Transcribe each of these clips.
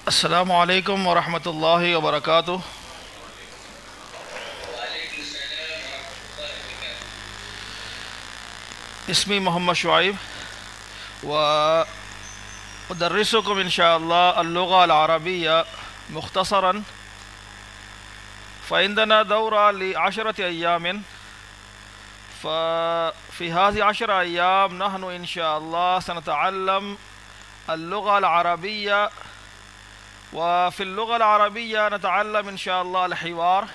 السلام علیکم ورحمۃ اللہ وبرکاتہ. اسمی محمد شعیب وأدرسكم إن شاء الله اللغة العربية مختصرا. فعندنا دورة ل10 أيام، ففي هذه 10 أيام نحن إن شاء الله سنتعلم اللغة العربية، وفي اللغة العربية نتعلم إن شاء الله الحوار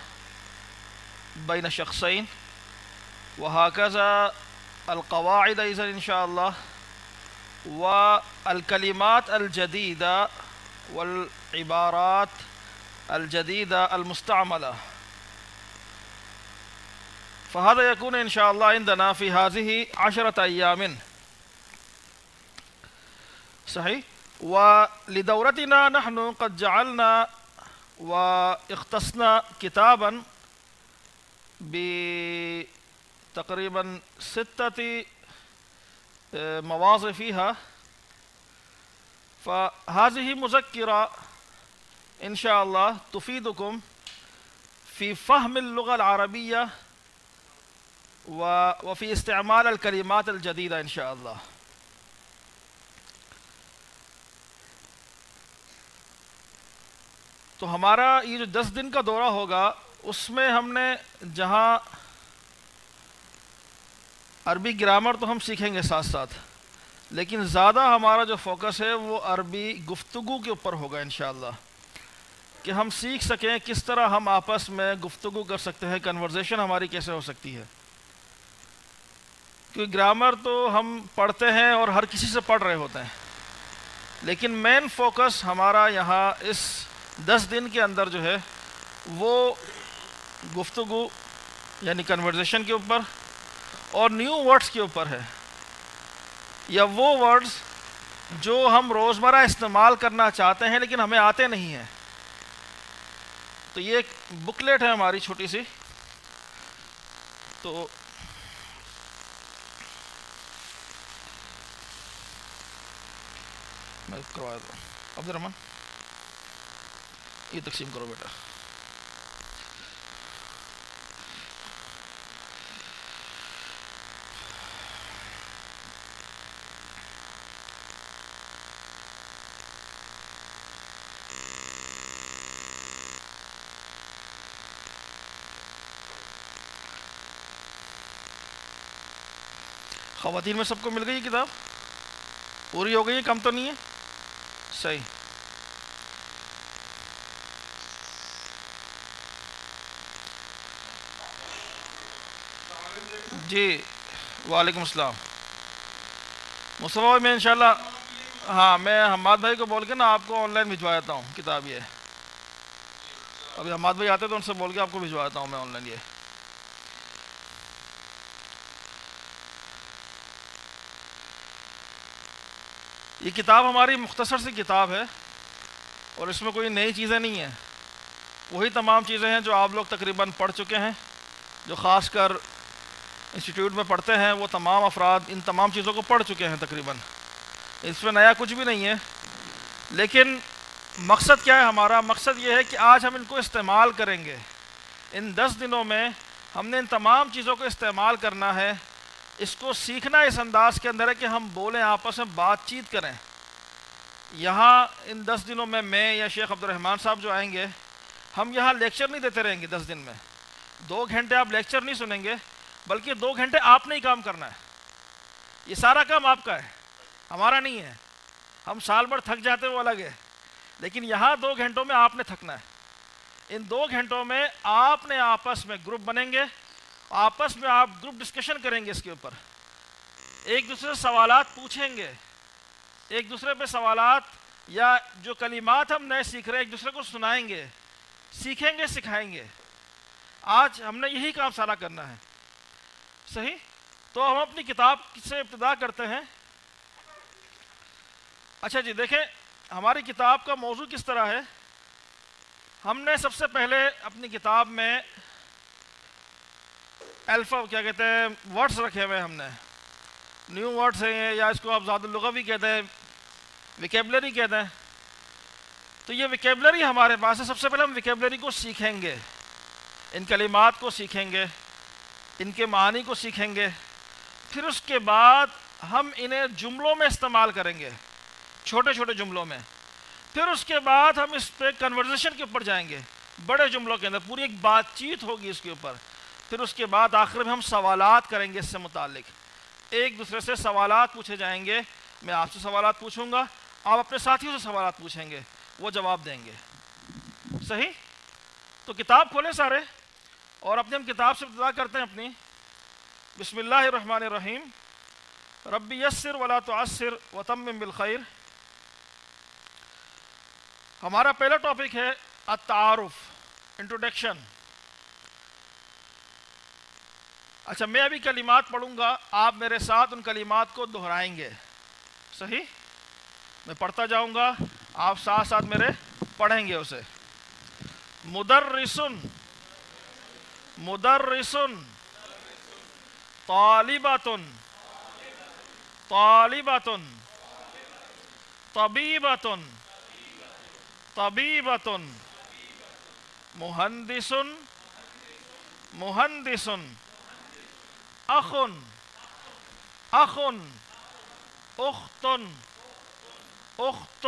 بين شخصين، وهكذا القواعد أيضا إن شاء الله، والكلمات الجديدة والعبارات الجديدة المستعملة. فهذا يكون إن شاء الله عندنا في هذه 10 أيام. صحيح. ولدورتنا نحن قد جعلنا واختصنا كتابا بتقريبا 6 مواضع فيها. فهذه مذكرة إن شاء الله تفيدكم في فهم اللغة العربية وفي استعمال الكلمات الجديدة إن شاء الله. تو ہمارا یہ جو 10 دن کا دورہ ہوگا اس میں ہم نے جہاں عربی گرامر تو ہم سیکھیں گے ساتھ ساتھ، لیکن زیادہ ہمارا جو فوکس ہے وہ عربی گفتگو کے اوپر ہوگا انشاءاللہ، کہ ہم سیکھ سکیں کس طرح ہم آپس میں گفتگو کر سکتے ہیں، کنورزیشن ہماری کیسے ہو سکتی ہے. کیونکہ گرامر تو ہم پڑھتے ہیں اور ہر کسی سے پڑھ رہے ہوتے ہیں، لیکن مین فوکس ہمارا یہاں اس 10 دن کے اندر جو ہے وہ گفتگو یعنی کنورزیشن کے اوپر اور نیو ورڈز کے اوپر ہے، یا وہ ورڈز جو ہم روزمرہ استعمال کرنا چاہتے ہیں لیکن ہمیں آتے نہیں ہیں. تو یہ ایک بکلیٹ ہے ہماری چھوٹی سی، تو میں کروا دوں. عبد الرحمن یہ تقسیم کرو بیٹا. خواتین میں سب کو مل گئی یہ کتاب؟ پوری ہو گئی ہے؟ کم تو نہیں ہے؟ صحیح. جی وعلیکم السلام. مصطفیٰ بھائی میں انشاءاللہ ہاں میں حماد بھائی کو بول کے نا آپ کو آن لائن بھجوا دیتا ہوں کتاب. یہ ابھی حماد بھائی آتے تو ان سے بول کے آپ کو بھجوا دیتا ہوں میں آن لائن. یہ کتاب ہماری مختصر سی کتاب ہے اور اس میں کوئی نئی چیزیں نہیں ہیں، وہی تمام چیزیں ہیں جو آپ لوگ تقریباً پڑھ چکے ہیں. جو خاص کر انسٹیٹیوٹ میں پڑھتے ہیں وہ تمام افراد ان تمام چیزوں کو پڑھ چکے ہیں تقریباً. اس میں نیا کچھ بھی نہیں ہے. لیکن مقصد کیا ہے ہمارا؟ مقصد یہ ہے کہ آج ہم ان کو استعمال کریں گے. ان 10 دنوں میں ہم نے ان تمام چیزوں کو استعمال کرنا ہے. اس کو سیکھنا اس انداز کے اندر ہے کہ ہم بولیں، آپس میں بات چیت کریں. یہاں ان 10 دنوں میں یا شیخ عبد الرحمن صاحب جو آئیں گے، ہم یہاں لیکچر نہیں دیتے رہیں گے. 10 دن میں 2 گھنٹے آپ لیکچر نہیں سنیں گے، بلکہ 2 گھنٹے آپ نے ہی کام کرنا ہے. یہ سارا کام آپ کا ہے، ہمارا نہیں ہے. ہم سال بھر تھک جاتے وہ الگ ہے، لیکن یہاں 2 گھنٹوں میں آپ نے تھکنا ہے. ان 2 گھنٹوں میں آپ نے آپس میں گروپ بنیں گے، آپس میں آپ گروپ ڈسکشن کریں گے. اس کے اوپر ایک دوسرے سے سوالات پوچھیں گے، ایک دوسرے پہ سوالات یا جو کلمات ہم نئے سیکھ رہے ہیں ایک دوسرے کو سنائیں گے، سیکھیں گے، سکھائیں گے. آج ہم نے یہی کام سارا کرنا ہے. صحیح. تو ہم اپنی کتاب سے ابتدا کرتے ہیں. اچھا جی دیکھیں ہماری کتاب کا موضوع کس طرح ہے. ہم نے سب سے پہلے اپنی کتاب میں الفا کیا کہتے ہیں ورڈز رکھے ہوئے. ہم نے نیو ورڈز ہیں یا اس کو آپ زاد اللغہ بھی کہتے ہیں، ویکیبلری کہتے ہیں. تو تو یہ ویکیبلری ہمارے پاس ہے. سب سے پہلے ہم ویکیبلری کو سیکھیں گے, ان کلمات کو سیکھیں گے, ان کے معنی کو سیکھیں گے. پھر اس کے بعد ہم انہیں جملوں میں استعمال کریں گے, چھوٹے چھوٹے جملوں میں. پھر اس کے بعد ہم اس پہ کنورزیشن کے اوپر جائیں گے, بڑے جملوں کے اندر پوری ایک بات چیت ہوگی اس کے اوپر. پھر اس کے بعد آخر میں ہم سوالات کریں گے اس سے متعلق, ایک دوسرے سے سوالات پوچھے جائیں گے. میں آپ سے سوالات پوچھوں گا, آپ اپنے ساتھیوں سے سوالات پوچھیں گے, وہ جواب دیں گے. صحیح؟ تو کتاب کھولیں سارے, اور اپنے ہم کتاب سے ابتدا کرتے ہیں اپنی. بسم اللہ الرحمن الرحیم. رب یسر ولا تعسر وتمم بالخیر. ہمارا پہلا ٹاپک ہے التعارف, انٹروڈکشن. اچھا, میں ابھی کلمات پڑھوں گا, آپ میرے ساتھ ان کلمات کو دہرائیں گے. صحیح؟ میں پڑھتا جاؤں گا, آپ ساتھ ساتھ میرے پڑھیں گے اسے. مدرسن, مدرسن, طالبۃ, طالبۃ, طبیبۃ, طبیبۃ, مہندس, مہندس, اخ, اخ, اخت, اخت,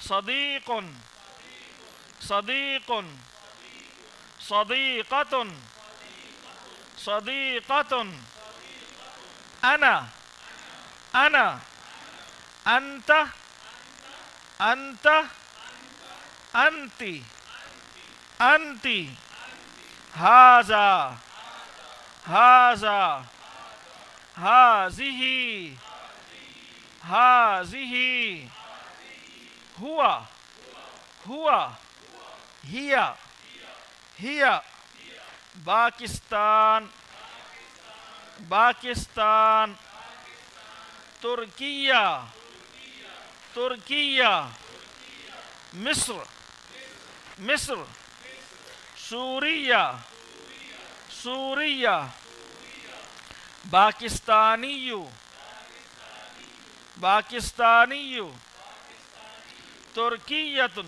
صدیق, صدیق, صدیقۃ, صدیقۃ, انا, انا, انت, انت, انتی, انتی, ھذا, ھذا, ھذہ, ھذہ, ہوا, ہوا, ہی, ہی, پاکستان, پاکستان, ترکیہ, ترکیہ, مصر, مصر, سوریہ, سوریہ, پاکستانی, پاکستانی, ترکیۃ,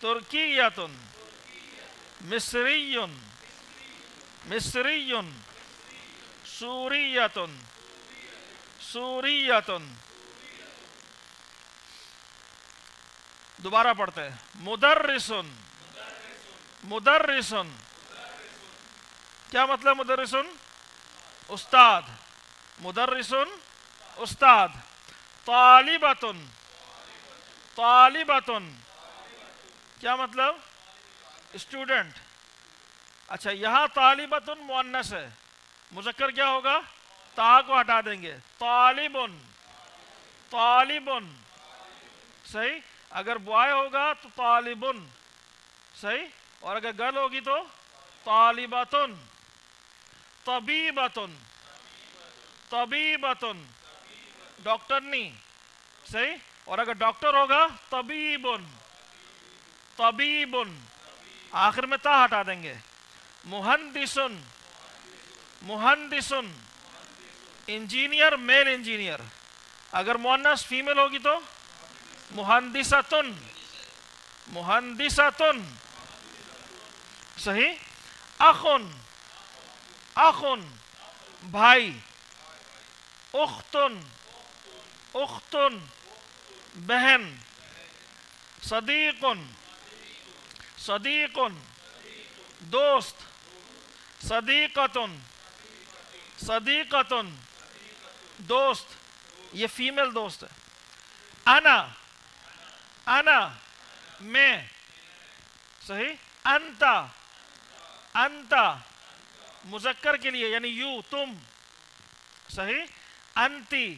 ترکیۃ, مصری, مصری, سوریۃ, سوریۃ. دوبارہ پڑھتے ہیں. مدرسن, مدرسن, کیا مطلب مدرسن؟ استاد, مدرسن, استاد. طالبۃ, طالبۃ, کیا مطلب؟ اسٹوڈنٹ. اچھا, یہاں طالبۃ مؤنث ہے, مذکر کیا ہوگا؟ تا کو ہٹا دیں گے, طالبن, طالبن. صحیح؟ اگر بوائے ہوگا تو طالبن. صحیح؟ اور اگر گرل ہوگی تو طالبۃن. طبیبۃ, طبیبۃ, ڈاکٹرنی. صحیح؟ اور اگر ڈاکٹر ہوگا طبیبن, طبیبن, آخر میں تا ہٹا دیں گے. مہندسن, مہندسن, انجینئر, میل انجینئر. اگر مؤنث فیمیل ہوگی تو مہندستن, مہندستن. صحیح؟ اخن, اخن, بھائی. اختن, اختن, بہن. صدیقن, صدیقن, دوست. صدیقتن, صدیقتن, دوست, یہ فیمیل دوست ہے. انا, انا, میں. صحیح؟ انتا, انتا, مذکر کے لیے یعنی یو, تم. صحیح؟ انتی,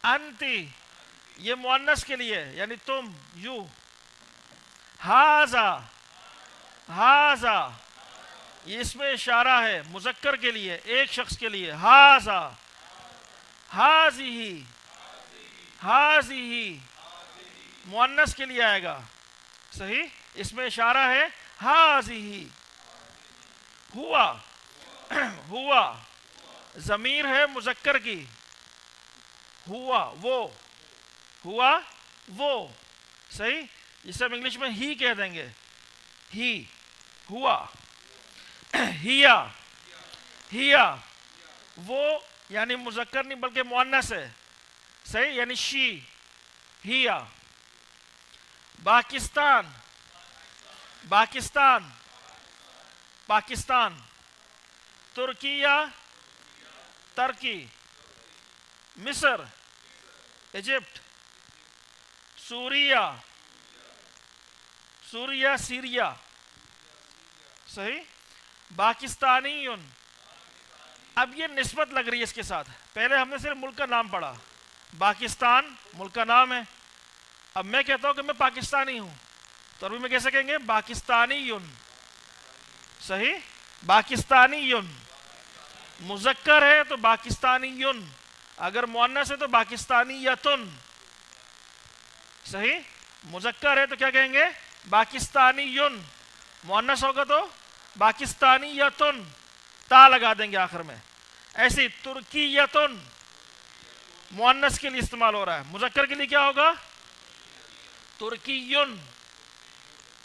انتی, یہ مؤنث کے لیے یعنی تم, یو. ھذا, ھذا, یہ اس میں اشارہ ہے مذکر کے لیے, ایک شخص کے لیے. ھذا, ھذہ, ھذہ, مؤنث کے لیے آئے گا. صحیح؟ اس میں اشارہ ہے ھذہ. ہوا, ہوا, ضمیر ہے مذکر کی. ہوا, وہ, ہوا, وہ. صحیح، جسے ہم انگلش میں ہی کہہ دیں گے، ہی، ہوا، ہیا، ہیا، وہ یعنی مذکر نہیں بلکہ مؤنث ہے، صحیح، یعنی شی، ہیا، پاکستان، پاکستان، پاکستان، ترکیہ، ترکی، مصر، ایجپٹ، سوریہ، سوریا، سیریا، صحیح، پاکستانی، اب یہ نسبت لگ رہی ہے اس کے ساتھ، پہلے ہم نے صرف ملک کا نام پڑھا، پاکستان ملک کا نام ہے، اب میں کہتا ہوں کہ میں پاکستانی ہوں، تو عربی میں کیسے کہیں گے؟ پاکستانی، صحیح، پاکستانی، مذکر ہے تو پاکستانی، اگر مؤنث ہے تو پاکستانیتن، صحیح، مذکر ہے تو کیا کہیں گے؟ پاکستانی، مؤنث ہوگا تو پاکستانیتن، تا لگا دیں گے آخر میں، ایسی ترکیتن، مؤنث کے لیے استعمال ہو رہا ہے، مذکر کے لیے کیا ہوگا؟ ترکیون،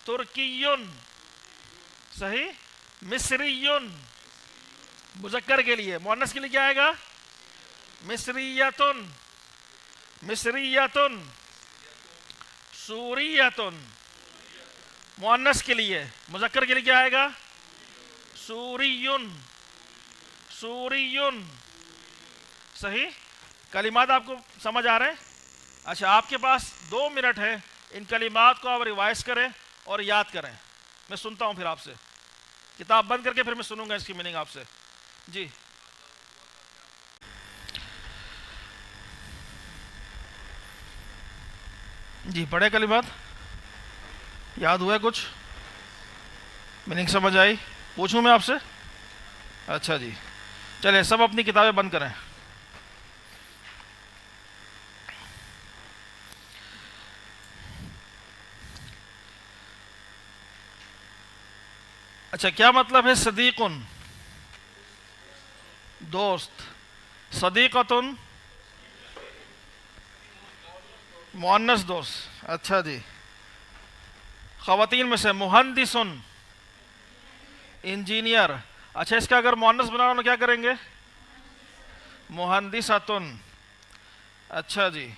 ترکیون، صحیح، مصریون، مذکر کے لیے، مؤنث کے لیے کیا آئے گا؟ مصریتن، مصریتن، سوریتن، مؤنث کے لیے، مذکر کے لیے کیا آئے گا؟ سوریون، سوریون، صحیح، کلمات آپ کو سمجھ آ رہے ہیں؟ اچھا، آپ کے پاس 2 منٹ ہے، ان کلمات کو آپ ریوائز کریں اور یاد کریں، میں سنتا ہوں پھر آپ سے، کتاب بند کر کے پھر میں سنوں گا اس کی میننگ آپ سے، جی جی، پڑھے کلمات، یاد ہوا ہے کچھ؟ میننگ سمجھ آئی؟ پوچھوں میں آپ سے؟ اچھا جی، چلے سب اپنی کتابیں بند کریں۔ اچھا، کیا مطلب ہے صدیقن؟ دوست، صدیقتن مؤنث دوست، اچھا جی، خواتین میں سے مہندسن، انجینئر، اچھا اس کا اگر مؤنث بنانا تو کیا کریں گے؟ مہندساتن، اچھا جی،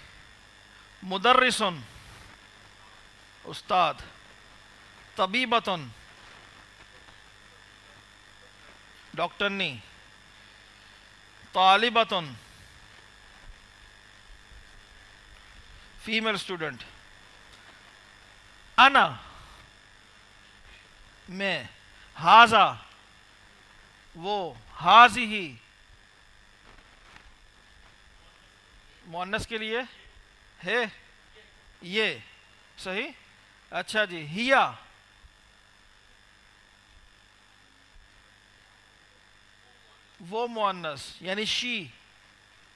مدرسن، استاد، طبیبتن، ڈاکٹرنی، طالبتن، فیمیل اسٹوڈنٹ، انا، میں، ہاذا، وہ، ہاذہ، مؤنث کے لیے ہے، یہ، صحیح، اچھا جی، ہیا، وہ مؤنث یعنی شی،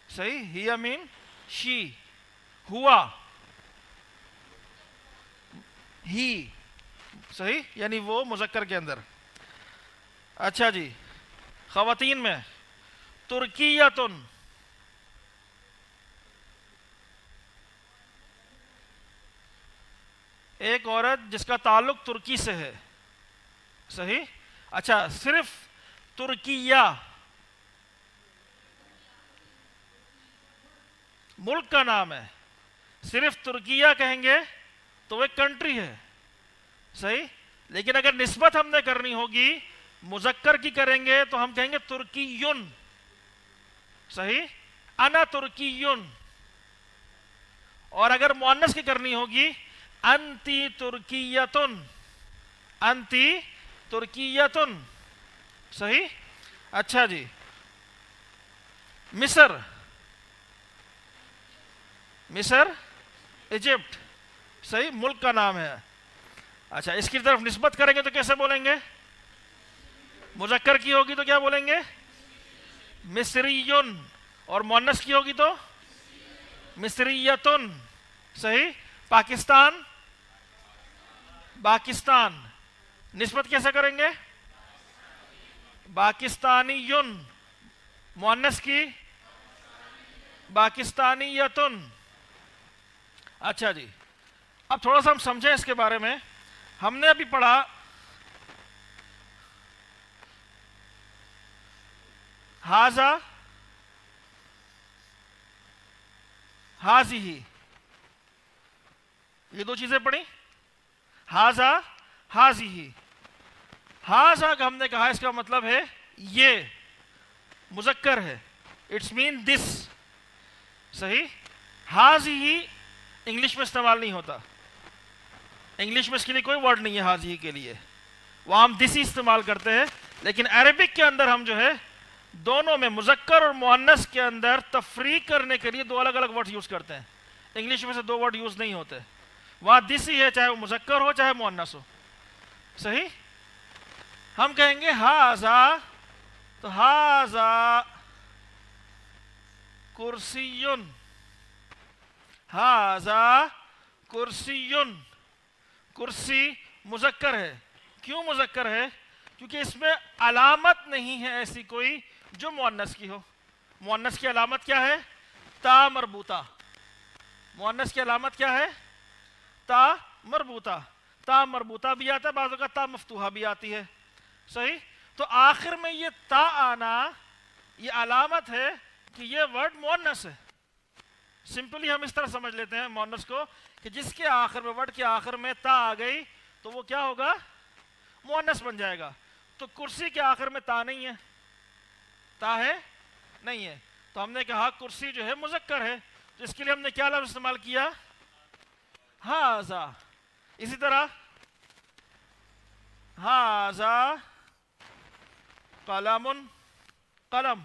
صحیح، ہیا مین شی، ہوا، ہی، صحیح، یعنی وہ مذکر کے اندر، اچھا جی، خواتین میں ترکیتن، ایک عورت جس کا تعلق ترکی سے ہے، صحیح، اچھا صرف ترکیہ، ملک کا نام ہے، صرف ترکیہ کہیں گے تو وہ ایک کنٹری ہے، صحیح، لیکن اگر نسبت ہم نے کرنی ہوگی مذکر کی کریں گے تو ہم کہیں گے ترکیون، صحیح، انا ترکیون، اور اگر مؤنث کی کرنی ہوگی انتی ترکیتن، انتی ترکیتن، صحیح، اچھا جی، مصر، مصر، ایجپٹ، صحیح، ملک کا نام ہے، اچھا اس کی طرف نسبت کریں گے تو کیسے بولیں گے؟ مذکر کی ہوگی تو کیا بولیں گے؟ مصریون، اور مؤنث کی ہوگی تو مصریتن، صحیح، پاکستان، پاکستان، نسبت کیسے کریں گے؟ پاکستانیون، مؤنث کی پاکستانیتن، اچھا جی، اب تھوڑا سا ہم سمجھیں اس کے بارے میں. ہم نے ابھی پڑھا ہاذا ہاذہ، یہ دو چیزیں پڑھی، ہاذا ہاذہ. ہاذا کا ہم نے کہا اس کا مطلب ہے یہ، مذکر ہے، اٹس مین دس. صحیح. ہاذہ انگلش میں استعمال نہیں ہوتا، انگلش میں اس کے لیے کوئی ورڈ نہیں ہے ہاذہ کے لیے، وہاں ہم دس ہی استعمال کرتے ہیں. لیکن عربک کے اندر ہم جو ہے دونوں میں، مذکر اور مؤنث کے اندر تفریق کرنے کے لیے دو الگ الگ ورڈ یوز کرتے ہیں. انگلش میں سے دو ورڈ یوز نہیں ہوتے، وہاں دس ہی ہے، چاہے وہ مذکر ہو چاہے مؤنث ہو. صحیح. ہم کہیں گے ہاذا، تو ہاذا کرسیٌ، ہاذا کرسیٌ. کرسی مذکر ہے. کیوں مذکر ہے؟ کیونکہ اس میں علامت نہیں ہے ایسی کوئی جو مؤنث کی ہو. مؤنث کی علامت کیا ہے؟ تا مربوطہ. مؤنث کی علامت کیا ہے؟ تا مربوطہ. تا مربوطہ بھی آتا ہے، بعض اوقات تا مفتوحہ بھی آتی ہے. صحیح. تو آخر میں یہ تا آنا یہ علامت ہے کہ یہ ورڈ مؤنث ہے. سمپلی ہم اس طرح سمجھ لیتے ہیں مؤنث کو کہ جس کے آخر میں، ورڈ کے آخر میں تا آ گئی تو وہ کیا ہوگا؟ مؤنث بن جائے گا. تو کرسی کے آخر میں تا نہیں ہے، تا ہے نہیں ہے، تو ہم نے کہا کرسی جو ہے مذکر ہے، تو اس کے لیے ہم نے کیا لفظ استعمال کیا؟ ہاذا. اسی طرح ہاذا قلم، قلم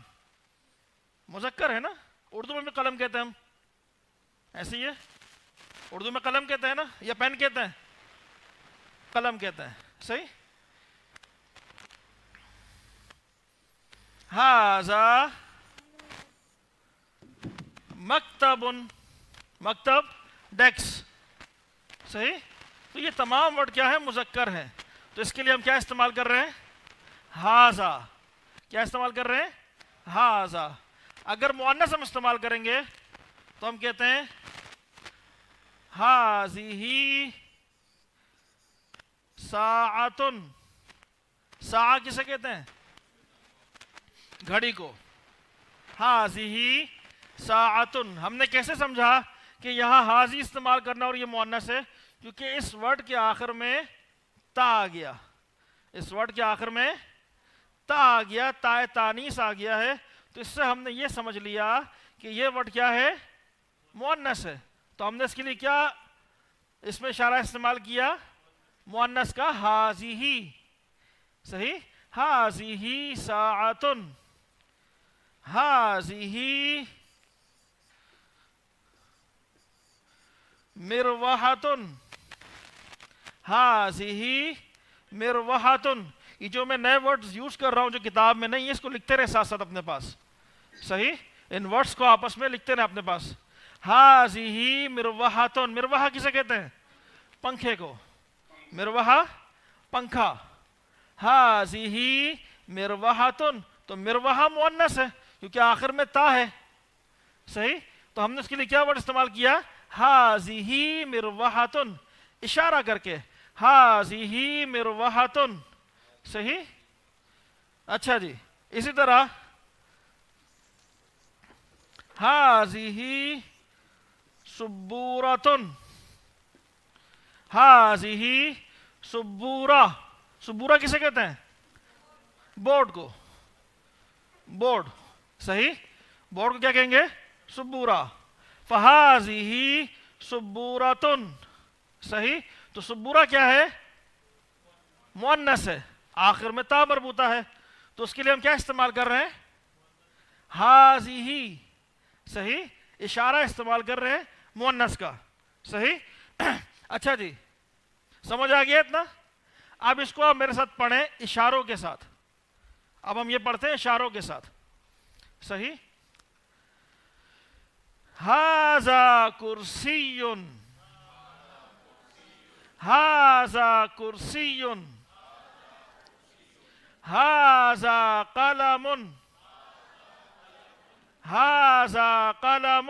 مذکر ہے نا، اردو میں بھی قلم کہتے ہیں ہم، ایسے ہی ہے، اردو میں قلم کہتے ہیں نا، یا پین کہتے ہیں؟ قلم کہتے ہیں. صحیح. ہاذا مکتب، مکتب ڈیسک. صحیح. تو یہ تمام ورڈ کیا ہے؟ مذکر ہیں. تو اس کے لیے ہم کیا استعمال کر رہے ہیں؟ ہاذا. کیا استعمال کر رہے ہیں؟ ہاذا. اگر مؤنث ہم استعمال کریں گے تو ہم کہتے ہیں ہاذہ ساعۃ. ساعہ کسے کہتے ہیں؟ گھڑی کو. ہاذہ ساعۃ. ہم نے کیسے سمجھا کہ یہاں حاضی استعمال کرنا اور یہ مؤنث ہے؟ کیونکہ اس ورڈ کے آخر میں تا آ گیا، اس ورڈ کے آخر میں تا آ گیا، تا تانیث آ گیا ہے. تو اس سے ہم نے یہ سمجھ لیا کہ یہ ورڈ کیا ہے؟ مؤنث ہے. تو ہم نے اس کے لیے کیا اس میں اشارہ استعمال کیا؟ مؤنث کا، ہاذہ. صحیح. ہاذہ ساعۃ، ہاذہ مروحۃ، ہاذہ مروحۃ. یہ جو میں نئے ورڈز یوز کر رہا ہوں جو کتاب میں نہیں ہے، اس کو لکھتے رہے ساتھ ساتھ اپنے پاس. صحیح. ان ورڈز کو آپس میں لکھتے رہے اپنے پاس. ہاذہ مروحۃ. مروحہ کسے کہتے ہیں؟ پنکھے کو. مروحہ پنکھا. ہاذہ مروحۃ. تو مروحہ مؤنث ہے کیونکہ آخر میں تا ہے. صحیح. تو ہم نے اس کے لیے کیا ورڈ استعمال کیا؟ ہاذہ مروحۃ، اشارہ کر کے، ہاذہ مروحۃ. صحیح. اچھا جی. اسی طرح ہاذہ سبورۃ، ہاذہ سبورہ. سبورہ کسے کہتے ہیں؟ بورڈ کو. بورڈ. صحیح. بورڈ کو کیا کہیں گے؟ سبورہ. فہاذہ سبورۃ. صحیح. تو سبورہ کیا ہے؟ مؤنث ہے، آخر میں تا مربوطہ ہے. تو اس کے لیے ہم کیا استعمال کر رہے ہیں؟ ہاذہ. صحیح. اشارہ استعمال کر رہے ہیں مؤنث کا. صحیح. اچھا جی، سمجھ آ گیا اتنا؟ اب اس کو آپ میرے ساتھ پڑھیں اشاروں کے ساتھ. اب ہم یہ پڑھتے ہیں اشاروں کے ساتھ. صحیح. ہاذا کرسی، ہاذا کرسی، ہاذا قلم، ہاذا قلم،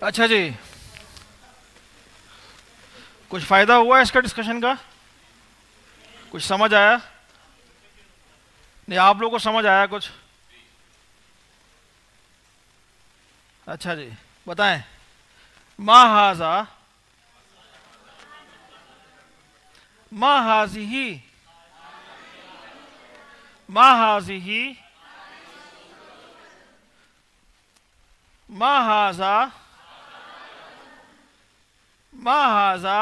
اچھا جی، کچھ فائدہ ہوا اس کا ڈسکشن کا؟ کچھ سمجھ آیا؟ نہیں آپ لوگوں کو سمجھ آیا کچھ؟ اچھا جی بتائیں. ما ہاذا، ما ہاذہ، ما ہاذہ، ما ہاذا، ما ہاذا.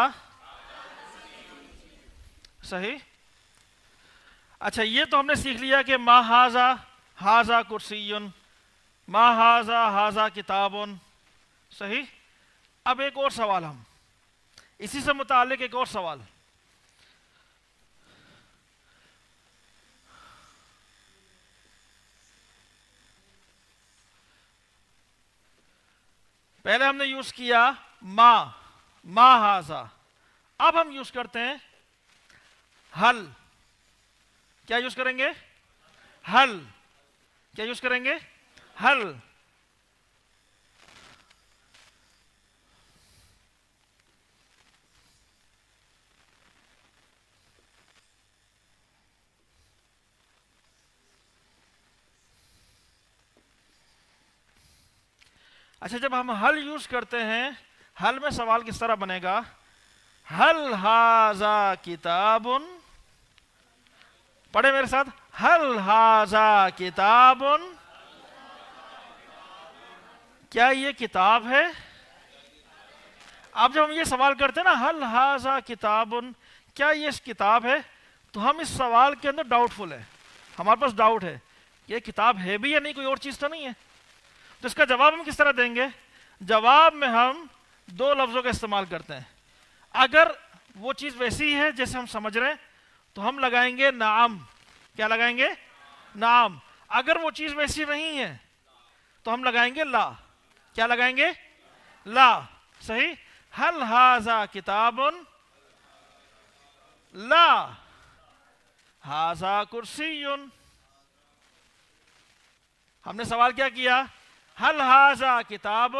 صحیح. اچھا یہ تو ہم نے سیکھ لیا کہ ما ہاذا، ہاذا کرسی، ما ہاذا، ہاذا کتاب. صحیح. اب ایک اور سوال، ہم اسی سے متعلق ایک اور سوال. پہلے ہم نے یوز کیا ما ہاذا، اب ہم یوز کرتے ہیں حل. کیا یوز کریں گے؟ حل. کیا یوز کریں گے؟ حل. اچھا جب ہم حل یوز کرتے ہیں، حل میں سوال کس طرح بنے گا؟ حل ہاذا کتاب، پڑھے میرے ساتھ، حل ہاذا کتاب، کیا یہ کتاب ہے؟ اب جب ہم یہ سوال کرتے ہیں نا حل ہاذا کتاب، کیا یہ کتاب ہے، تو ہم اس سوال کے اندر ڈاؤٹ فل ہے، ہمارے پاس ڈاؤٹ ہے کہ یہ کتاب ہے بھی یا نہیں، کوئی اور چیز تو نہیں ہے. تو اس کا جواب ہم کس طرح دیں گے؟ جواب میں ہم دو لفظوں کا استعمال کرتے ہیں. اگر وہ چیز ویسی ہے جیسے ہم سمجھ رہے ہیں تو ہم لگائیں گے نعم. کیا لگائیں گے؟ نعم. اگر وہ چیز ویسی نہیں ہے تو ہم لگائیں گے لا. کیا لگائیں گے؟ لا. صحیح. حل ھذا کتاب، لا ھذا کرسی. ہم نے سوال کیا کیا؟ حل ھذا کتاب،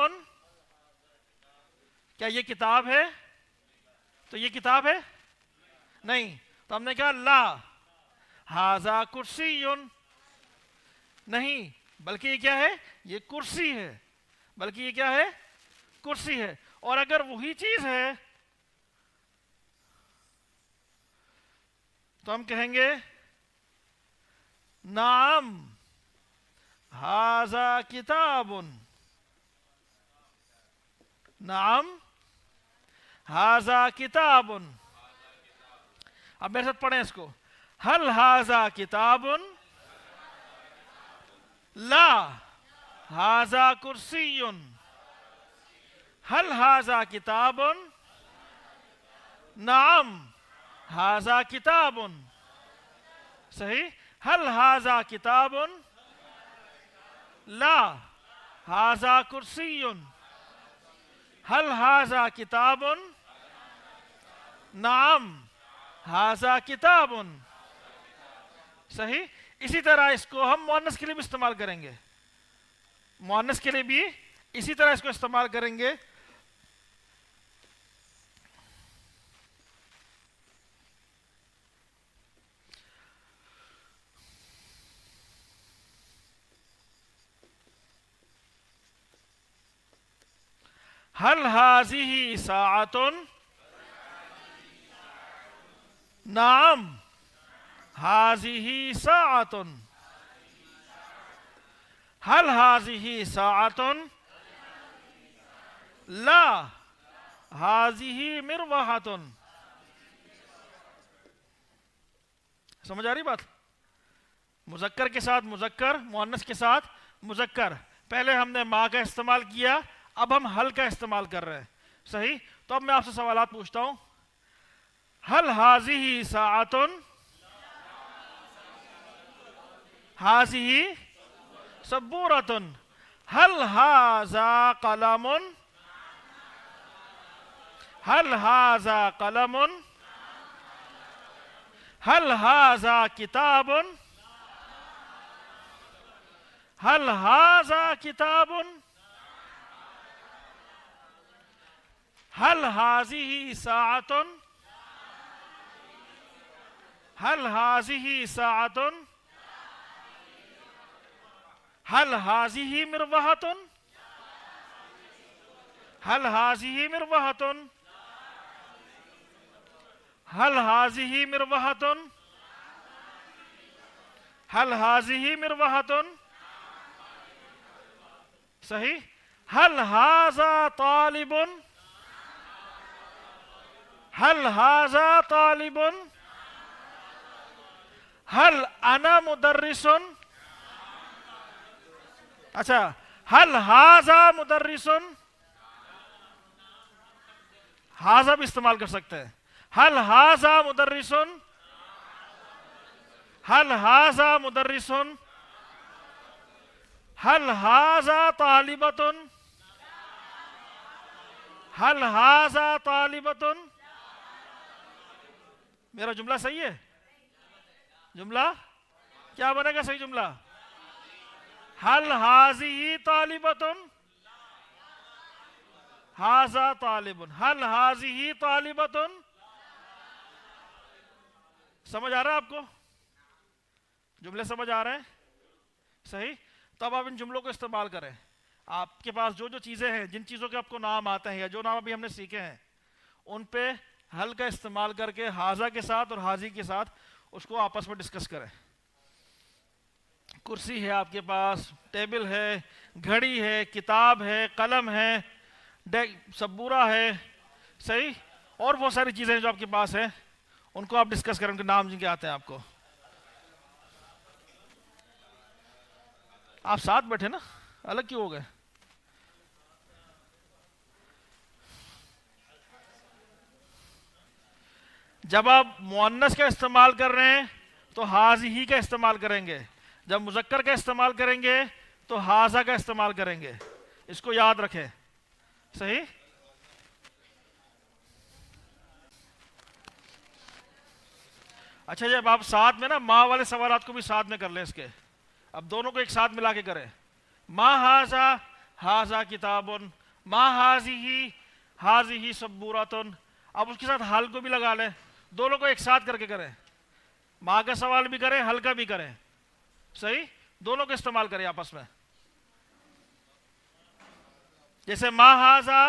کیا یہ کتاب ہے؟ تو یہ کتاب ہے نہیں، تو ہم نے کہا لا ھذا کرسی، نہیں بلکہ یہ کیا ہے؟ یہ کرسی ہے. بلکہ یہ کیا ہے؟ کرسی ہے. اور اگر وہی چیز ہے تو ہم کہیں گے نعم ھذا کتاب، نعم ھذا کتاب. اب میرے ساتھ پڑھیں اس کو. حل ھذا کتاب، لا ھذا کرسی. حل ھذا کتاب، نعم ھذا کتاب. صحیح. حل ھذا کتاب، لا ھذا کرسی. حل ھذا کتاب، نعم ھذا کتاب. صحیح. اسی طرح اس کو ہم مؤنث کے لیے بھی استعمال کریں گے. مؤنث کے لیے بھی اسی طرح اس کو استعمال کریں گے. حل ھذہ ساعۃ، نعم ھذہ ساعۃ. حل ھذہ ساعۃ، لا ھذہ مروحۃ. سمجھ آ رہی بات؟ مذکر کے ساتھ مذکر، مؤنث کے ساتھ مذکر. پہلے ہم نے ما کا استعمال کیا، اب ہم حل کا استعمال کر رہے ہیں. صحیح. تو اب میں آپ سے سوالات پوچھتا ہوں. حل ھذہ ساعۃ، ھذہ سبورۃ. حل ھذا قلم، حل ھذا قلم. حل ھذا کتاب، حل ھذا کتاب. هل هذه ساعة؟ هل هذه ساعة؟ هل هذه مروحة؟ هل هذه مروحة؟ هل هذه مروحة؟ هل هذه مروحة؟ صحیح. هل هذا طالب؟ هل هذا طالب؟ هل أنا مدرس؟ اچھا هل هذا مدرس؟ هذا بھی استعمال کر سکتے ہیں. هل هذا مدرس؟ هل هذا مدرس؟ هل هذا طالبة؟ هل هذا طالبة؟ میرا جملہ صحیح ہے؟ جملہ کیا بنے گا صحیح جملہ؟ هل هذه طالبة؟ هذا طالب. هل هذه طالبة؟ سمجھ آ رہا ہے آپ کو؟ جملے سمجھ آ رہے ہیں؟ صحیح. تب آپ ان جملوں کو استعمال کریں. آپ کے پاس جو جو چیزیں ہیں، جن چیزوں کے آپ کو نام آتے ہیں یا جو نام ابھی ہم نے سیکھے ہیں، ان پہ حل کا استعمال کر کے ہاذا کے ساتھ اور حاضی کے ساتھ اس کو آپس میں ڈسکس کریں. کرسی ہے آپ کے پاس، ٹیبل ہے، گھڑی ہے، کتاب ہے، قلم ہے، سبورہ ہے، صحیح، اور بہت ساری چیزیں جو آپ کے پاس ہیں ان کو آپ ڈسکس کریں، ان کے نام جن کے آتے ہیں آپ کو. آپ ساتھ بیٹھے نا، الگ کیوں ہو گئے؟ جب آپ مؤنث کا استعمال کر رہے ہیں تو ہاذہ کا استعمال کریں گے، جب مذکر کا استعمال کریں گے تو ہاذا کا استعمال کریں گے. اس کو یاد رکھیں. صحیح. اچھا جب آپ ساتھ میں نا ماں والے سوالات کو بھی ساتھ میں کر لیں اس کے، اب دونوں کو ایک ساتھ ملا کے کریں. ما ہاذا، ہاذا کتاب، ما ہاذہ، ہاذہ سبورۃ. اب اس کے ساتھ حل کو بھی لگا لیں، دونوں کو ایک ساتھ کر کے کریں. ماں کا سوال بھی کریں، حل کا بھی کریں. صحیح. دونوں کو استعمال کریں آپس میں. جیسے ما ہاذا،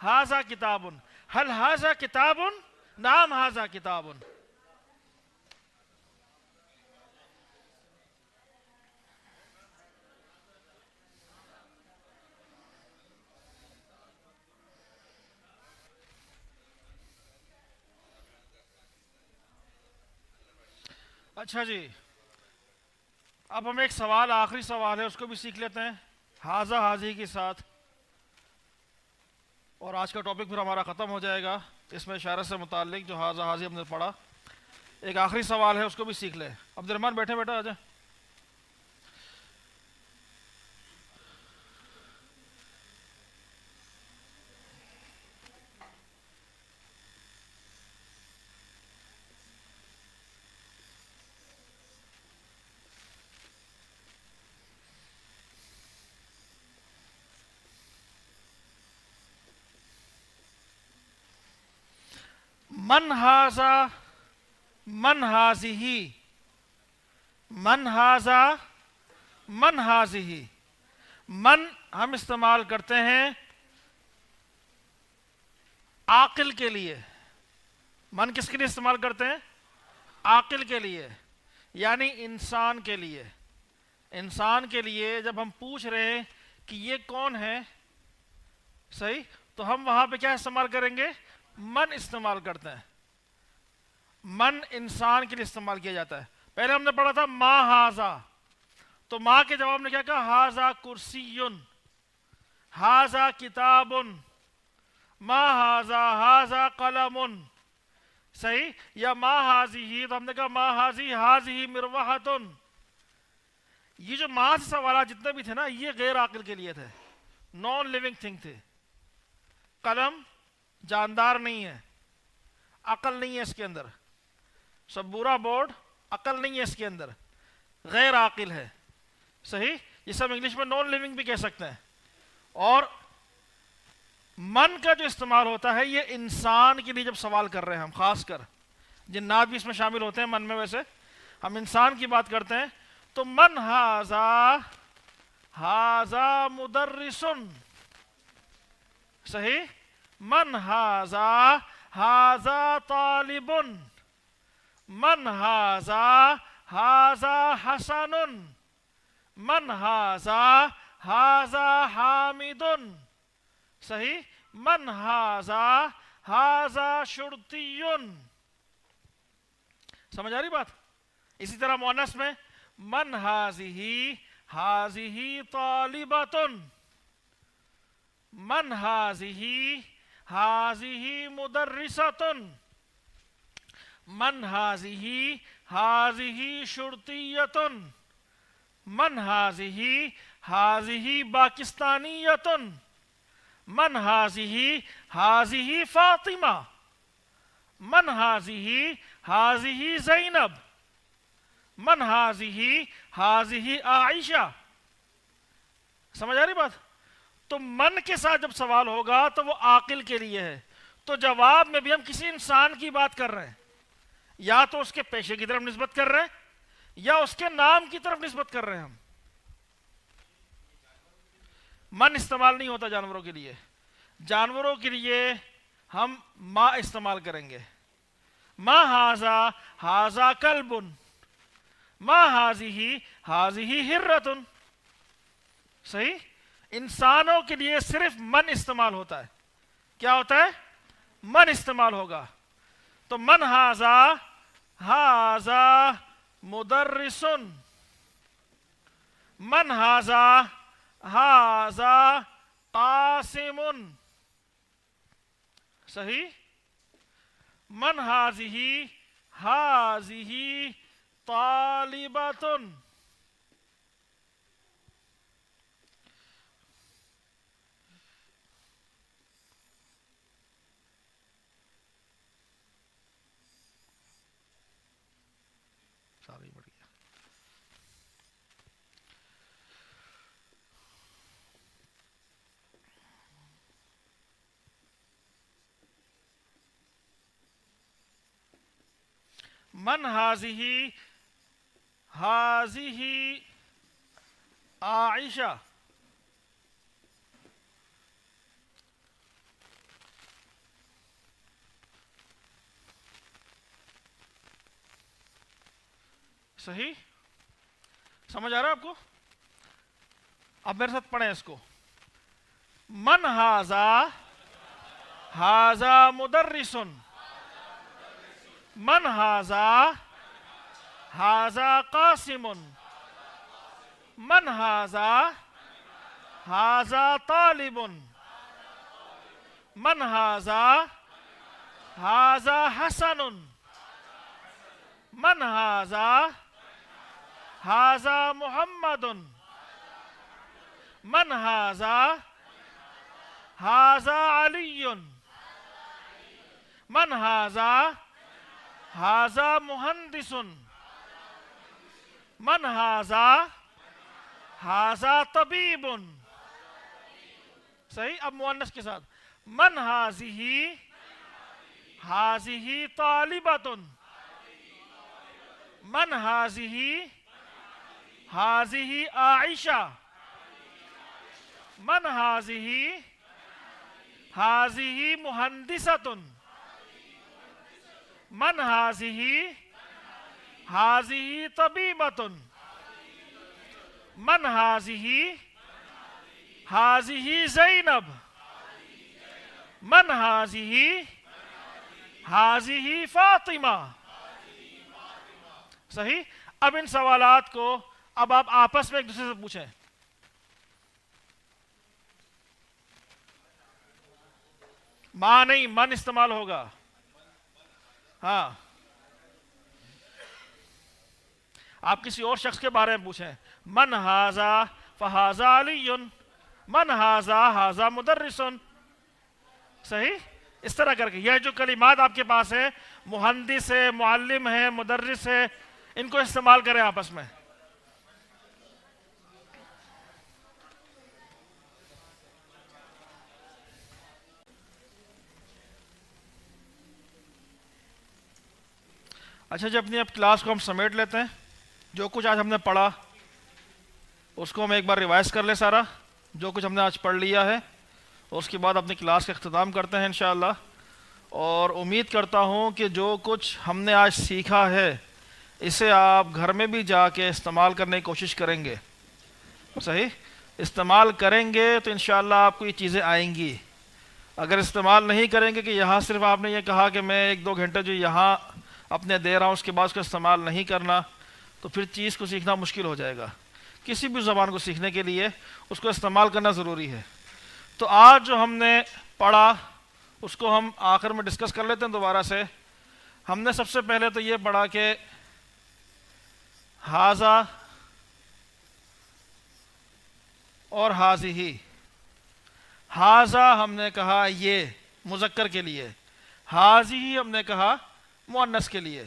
ہاذا کتاب، حل ہاذا کتاب، نعم ہاذا کتاب. اچھا جی، اب ہم ایک سوال، آخری سوال ہے، اس کو بھی سیکھ لیتے ہیں ہاذا حاذی کے ساتھ، اور آج کا ٹاپک پھر ہمارا ختم ہو جائے گا اس میں اشارہ سے متعلق جو ہاذا حاذی ہم نے پڑھا. ایک آخری سوال ہے، اس کو بھی سیکھ لیں. عبد الرحمن بیٹھے بیٹھے آ جائیں. من ہاذا، من ہاذہ، من ہاذا، من ہاذہ. من ہم استعمال کرتے ہیں عاقل کے لیے. من کس کے لیے استعمال کرتے ہیں؟ عاقل کے لیے، یعنی انسان کے لیے. انسان کے لیے جب ہم پوچھ رہے ہیں کہ یہ کون ہے، صحیح، تو ہم وہاں پہ کیا استعمال کریں گے؟ من استعمال کرتے ہیں. من انسان کے لیے استعمال کیا جاتا ہے. پہلے ہم نے پڑھا تھا ما ہاذا، تو ماں کے جواب میں کیا کہا؟ ہاذا کرسی، ہاذا کتاب، ما ہاذا، ہاذا قلم. صحیح. یا ما ہاذہ، تو ہم نے کہا ما ہاذی، ہاذہ مروحۃ. یہ جو ماں سے سوالات جتنے بھی تھے نا، یہ غیر عاقل کے لیے تھے، نان لیونگ تھنگ تھے. قلم جاندار نہیں ہے، عقل نہیں ہے اس کے اندر. سبورہ بورڈ، عقل نہیں ہے اس کے اندر، غیر عاقل ہے. صحیح. جسے ہم انگلش میں نان لیونگ بھی کہہ سکتے ہیں. اور من کا جو استعمال ہوتا ہے یہ انسان کے لیے جب سوال کر رہے ہیں ہم، خاص کر جنات بھی اس میں شامل ہوتے ہیں من میں، ویسے ہم انسان کی بات کرتے ہیں تو من ہاذا، ہاذا مدرسن، صحیح، من ہاذا، ہاذا طالب، من ہاذا، ہاذا حسن، من ہاذا، ہاذا حامد، صحیح، من ہاذا، ہاذا شرطی۔ سمجھ آ رہی بات؟ اسی طرح مؤنث میں من ہاذہ، ہاذہ طالبۃ، من ہاذہ، ہاذہ مدرسۃ، من ہاذہ، ہاذہ شرطیۃ، من ہاذہ، ہاذہ پاکستانیۃ، من ہاذہ، ہاذہ فاطمہ، من ہاذہ، ہاذہ زینب، من ہاذہ، ہاذہ عائشہ۔ سمجھ آ رہی بات؟ تو من کے ساتھ جب سوال ہوگا تو وہ عاقل کے لیے ہے، تو جواب میں بھی ہم کسی انسان کی بات کر رہے ہیں، یا تو اس کے پیشے کی طرف نسبت کر رہے ہیں یا اس کے نام کی طرف نسبت کر رہے ہیں ہم۔ من استعمال نہیں ہوتا جانوروں کے لیے، جانوروں کے لیے ہم ما استعمال کریں گے، ما ہاذا، ہاذا کلب، ما ہاذہ، ہاذہ ہرۃ، صحیح۔ انسانوں کے لیے صرف من استعمال ہوتا ہے۔ کیا ہوتا ہے؟ من استعمال ہوگا۔ تو من ہاذا، ہاذا مدرس، من ہاذا، ہاذا قاسم، صحیح، من ہاذہ، ہاذہ طالبۃ۔ ساری بڑھیا۔ من ہاذہ، ہاذہ عائشہ، صحیح۔ سمجھ آ رہا ہے آپ کو؟ اب میرے ساتھ پڑھیں اس کو، من ہاذا، ہاذا مدرس، من ہاذا، ہاذا قاسم، من ہاذا، ہاذا طالب، من ہاذا، ہاذا حسن، من ہاذا، ہاذا محمد، من ہاذا، ہاذا علی، من ہاذا، ہاذا مہندس، من ہاذا، ہاذا طبیب، صحیح۔ اب مؤنث کے ساتھ، من ہاذہ، ہاذہ طالبۃ، من ہاذہ، ہاذہ عائشہ، من ہاذہ، ہاذہ مہندسۃ، من ہاذہ، ہاذہ طبیبۃ، من ہاذہ، ہاذہ زینب، من ہاذہ، ہاذہ فاطمہ، صحیح۔ اب ان سوالات کو اب آپ آپس میں ایک دوسرے سے پوچھیں۔ ماں نہیں، من استعمال ہوگا، ہاں۔ آپ کسی اور شخص کے بارے میں پوچھیں، من ہاذا فہاذا علی، من ہاذا، ہاذا مدرس، صحیح۔ اس طرح کر کے یہ جو کلمات آپ کے پاس ہے، مہندس ہے، معلم ہے، مدرس ہے، ان کو استعمال کریں آپس میں۔ اچھا جی، اپنی اب کلاس کو ہم سمیٹ لیتے ہیں. جو کچھ آج ہم نے پڑھا اس کو ہم ایک بار ریوائز کر لیں سارا، جو کچھ ہم نے آج پڑھ لیا ہے، اور اس کے بعد اپنی کلاس کا اختتام کرتے ہیں انشاءاللہ. اور امید کرتا ہوں کہ جو کچھ ہم نے آج سیکھا ہے اسے آپ گھر میں بھی جا کے استعمال کرنے کی کوشش کریں گے. صحیح استعمال کریں گے تو انشاءاللہ آپ کو یہ چیزیں آئیں گی. اگر استعمال نہیں کریں گے کہ یہاں صرف آپ نے یہ کہا کہ میں 1-2 گھنٹے جو یہاں اپنے دے رہا ہوں اس کے بعد اس کا استعمال نہیں کرنا، تو پھر چیز کو سیکھنا مشکل ہو جائے گا. کسی بھی زبان کو سیکھنے کے لیے اس کو استعمال کرنا ضروری ہے. تو آج جو ہم نے پڑھا اس کو ہم آخر میں ڈسکس کر لیتے ہیں دوبارہ سے. ہم نے سب سے پہلے تو یہ پڑھا کہ ہاذا اور ہاذہ. ہاذا ہم نے کہا یہ مذکر کے لیے، ہاذہ ہم نے کہا مؤنث کے لیے.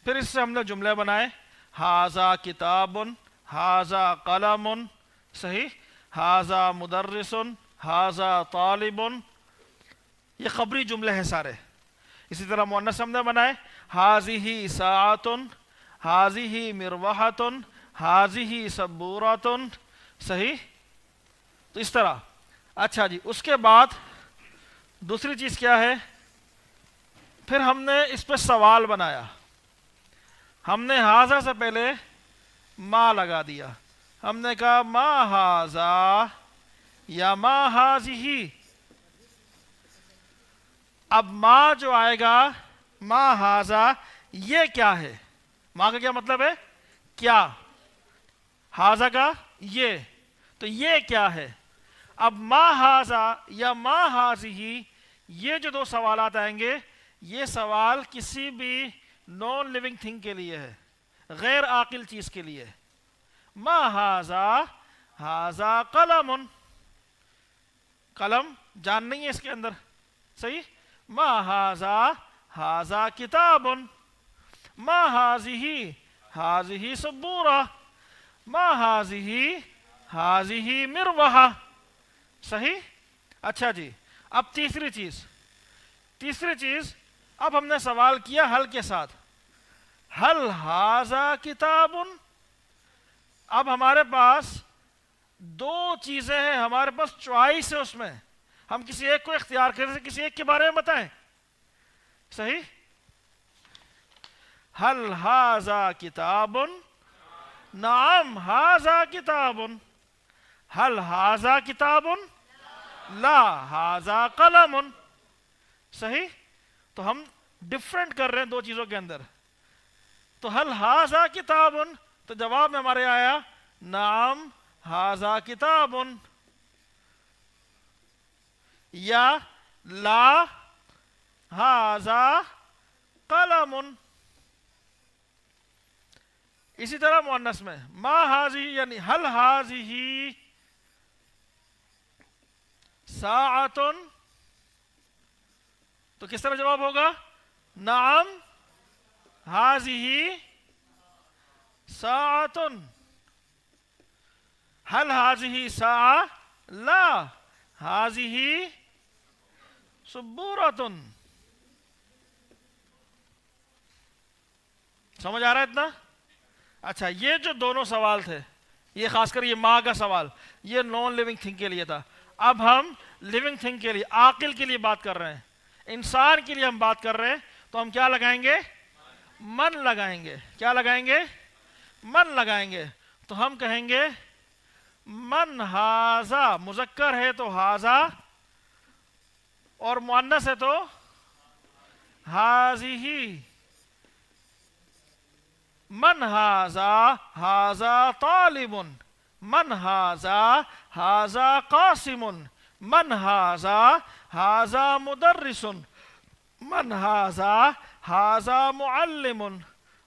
پھر اس سے ہم نے جملے بنائے، ہاذا کتاب، ہاذا قلم، صحیح، ہاذا مدرس، ہاذا طالب. یہ خبری جملے ہیں سارے. اسی طرح مؤنث ہم نے بنائے، ہاذہ ساعۃ، ہاذہ مروحۃ، ہاذہ سبورۃ، صحیح. تو اس طرح. اچھا جی، اس کے بعد دوسری چیز کیا ہے؟ پھر ہم نے اس پہ سوال بنایا. ہم نے ہاذا سے پہلے ما لگا دیا. ہم نے کہا ما ہاذا یا ما ہاذہ. اب ما جو آئے گا، ما ہاذا، یہ کیا ہے؟ ما کا کیا مطلب ہے؟ کیا. ہاذا کا یہ، تو یہ کیا ہے؟ اب ما ہاذا یا ما ہاذہ، یہ جو 2 سوالات آئیں گے، یہ سوال کسی بھی نان لیونگ تھنگ کے لیے ہے، غیر عاقل چیز کے لیے. ما ہاذا، ہاذا قلم، قلم جان نہیں ہے اس کے اندر، صحیح. ما ہاذا، ہاذا کتاب. ما ہاذہ، ہاذہ سبورہ. ما ہاذہ، ہاذہ مروحہ، صحیح. اچھا جی، اب تیسری چیز اب ہم نے سوال کیا حل کے ساتھ، حل ہاذا کتاب. اب ہمارے پاس 2 چیزیں ہیں، ہمارے پاس چوائس ہے. اس میں ہم کسی ایک کو اختیار کریں، کسی ایک کے بارے میں بتائیں، صحیح. حل ہاذا کتاب، نعم ہاذا کتاب. حل ہاذا کتاب، لا ہاذا قلم، صحیح. تو ہم ڈفرنٹ کر رہے ہیں 2 چیزوں کے اندر. تو حل ہاذا کتاب، تو جواب میں ہمارے آیا نعم ہاذا کتاب، یا لا ہاذا قلم. اسی طرح مؤنث میں ما ہاذہ یعنی حل ہاذہ ساعۃ، تو کس طرح جواب ہوگا؟ نعم ہاذہ ساعۃ. حل ہاذہ ساعۃ، لا ہاذہ سبورۃ. سمجھ آ رہا ہے اتنا؟ اچھا، یہ جو دونوں سوال تھے، یہ خاص کر یہ ماں کا سوال، یہ نان لیونگ تھنگ کے لیے تھا. اب ہم لیونگ تھنگ کے لیے، عاقل کے لیے بات کر رہے ہیں، انسان کے لیے ہم بات کر رہے ہیں. تو ہم کیا لگائیں گے؟ من لگائیں گے. کیا لگائیں گے؟ من لگائیں گے. تو ہم کہیں گے من ہاذا، مذکر ہے تو ہاذا، اور مؤنث ہے تو ہاذہ. من ہاذا، ہاذا طالب. من ہاذا، ہاذا قاسم. من ہاذا، ہاذا مدرس. من ہاذا، ہاذا معلم.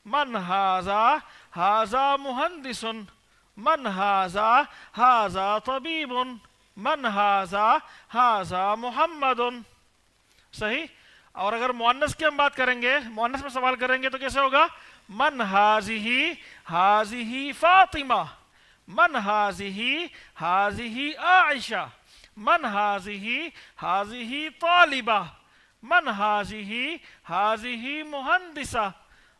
من ہاذا، ہاذا مہندس. من ہاذا، ہاذا طبیب. من ہاذا، ہاذا محمد. صحیح. اور اگر مؤنث کی ہم بات کریں گے، مؤنث میں سوال کریں گے تو کیسے ہوگا؟ من ہاذہ، ہاذہ فاطمہ. من ہاذہ، ہاذہ عائشہ. من ہاذہ، ہاذہ طالبہ. من ہاذہ، ہاذہ مہندسہ.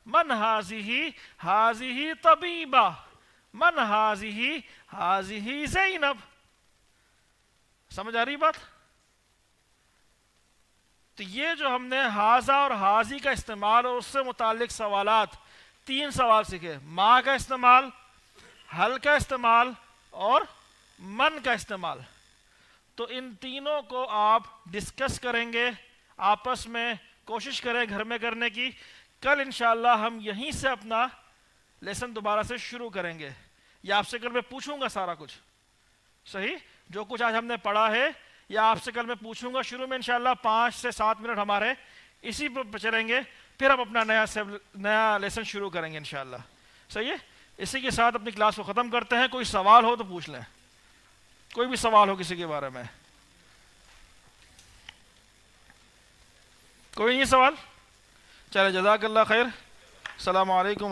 من حاضی حاضی طبیبہ، من حاضی حاضی زینب. سمجھ آ رہی بات؟ تو یہ جو ہم نے حاضہ اور حاضی کا استعمال اور اس سے متعلق سوالات، 3 سوال سیکھے، ماں کا استعمال، حل کا استعمال اور من کا استعمال. تو ان تینوں کو آپ ڈسکس کریں گے آپس میں، کوشش کریں گھر میں کرنے کی. کل انشاءاللہ ہم یہیں سے اپنا لیسن دوبارہ سے شروع کریں گے. یا آپ سے کل میں پوچھوں گا سارا کچھ، صحیح جو کچھ آج ہم نے پڑھا ہے، یا آپ سے کل میں پوچھوں گا. شروع میں انشاءاللہ 5 سے 7 منٹ ہمارے اسی پہ چلیں گے، پھر ہم اپنا نیا لیسن شروع کریں گے انشاءاللہ. صحیح ہے؟ اسی کے ساتھ اپنی کلاس کو ختم کرتے ہیں. کوئی سوال ہو تو پوچھ لیں، کوئی بھی سوال ہو کسی کے بارے میں. کوئی نہیں سوال؟ چلے، جزاک اللہ خیر. السلام علیکم.